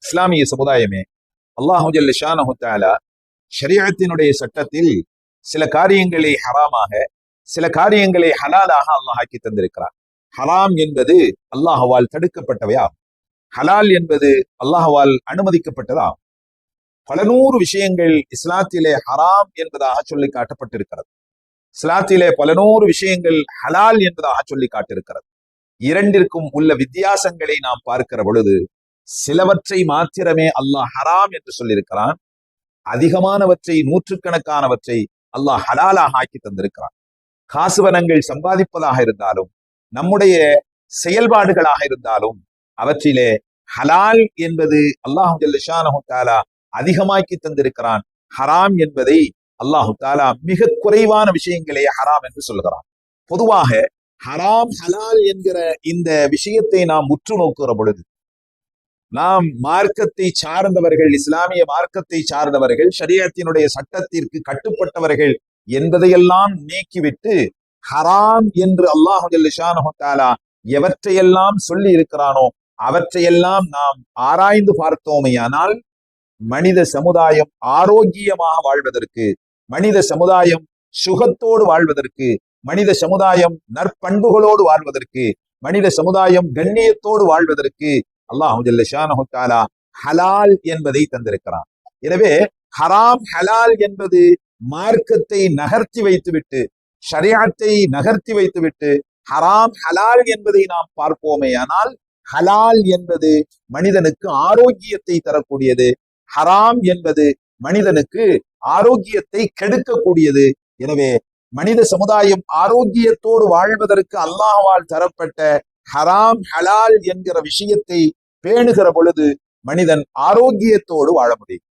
இஸ்லாமிய சமுதாயமே, அல்லாஹு ஜல்ல ஷானஹு தஆலா ஷரீஅத்தினுடைய சட்டத்தில் சில காரியங்களை ஹராமாக, சில காரியங்களை ஹலாலாக அல்லாஹ் ஆக்கி தந்திருக்கிறார். ஹராம் என்பது அல்லாஹ்வால் தடுக்கப்பட்டவையாகும். ஹலால் என்பது அல்லாஹ்வால் அனுமதிக்கப்பட்டதாகும். பல நூறு விஷயங்கள் இஸ்லாத்திலே ஹராம் என்பதாக சொல்லி காட்டப்பட்டிருக்கிறது. இஸ்லாத்திலே பல நூறு விஷயங்கள் ஹலால் என்பதாக சொல்லி காட்டிருக்கிறது. இரண்டிற்கும் உள்ள வித்தியாசங்களை நாம் பார்க்கிற பொழுது சிலவற்றை மாத்திரமே அல்லாஹ் ஹராம் என்று சொல்லியிருக்கிறான். அதிகமானவற்றை, நூற்றுக்கணக்கானவற்றை அல்லாஹ் ஹலாலாக ஆக்கி தந்திருக்கிறான். காசுவனங்கள் சம்பாதிப்பதாக இருந்தாலும், நம்முடைய செயல்பாடுகளாக இருந்தாலும், அவற்றிலே ஹலால் என்பது அல்லாஹு ஜல்ல ஷானஹு தஆலா அதிகமாக்கி தந்திருக்கிறான். ஹராம் என்பதை அல்லாஹு தஆலா மிக குறைவான விஷயங்களே ஹராம் என்று சொல்கிறான். பொதுவாக ஹராம் ஹலால் என்கிற இந்த விஷயத்தை நாம் உற்று நோக்குகிற பொழுது, நாம் மார்க்கத்தை சார்ந்தவர்கள், இஸ்லாமிய மார்க்கத்தை சார்ந்தவர்கள், ஷரீஅத்தினுடைய சட்டத்திற்கு கட்டுப்பட்டவர்கள் என்பதையெல்லாம் நீக்கிவிட்டு ஹராம் என்று அல்லாஹு ஜல்ல ஷானஹு தஆலா எவற்றையெல்லாம் சொல்லி இருக்கிறானோ அவற்றையெல்லாம் நாம் ஆராய்ந்து பார்த்தோமேயானால் மனித சமுதாயம் ஆரோக்கியமாக வாழ்வதற்கு, மனித சமுதாயம் சுகத்தோடு வாழ்வதற்கு, மனித சமுதாயம் நற்பண்புகளோடு வாழ்வதற்கு, மனித சமுதாயம் கண்ணியத்தோடு வாழ்வதற்கு அல்லாஹு ஜல்ல ஷானஹு தஆலா ஹலால் என்பதை தந்திருக்கிறான். எனவே ஹராம் ஹலால் என்பது மார்க்கத்தை நகர்த்தி வைத்துவிட்டு, ஷரீஅத்தை நகர்த்தி வைத்துவிட்டு ஹராம் ஹலால் என்பதை நாம் பார்ப்போமேயானால், ஹலால் என்பது மனிதனுக்கு ஆரோக்கியத்தை தரக்கூடியது, ஹராம் என்பது மனிதனுக்கு ஆரோக்கியத்தை கெடுக்கக்கூடியது. எனவே மனித சமுதாயம் ஆரோக்கியத்தோடு வாழ்வதற்கு அல்லாஹ்வால் தரப்பட்ட ஹராம் ஹலால் என்கிற விஷயத்தை பேணுகிற பொழுது மனிதன் ஆரோக்கியத்தோடு வாழ முடியும்.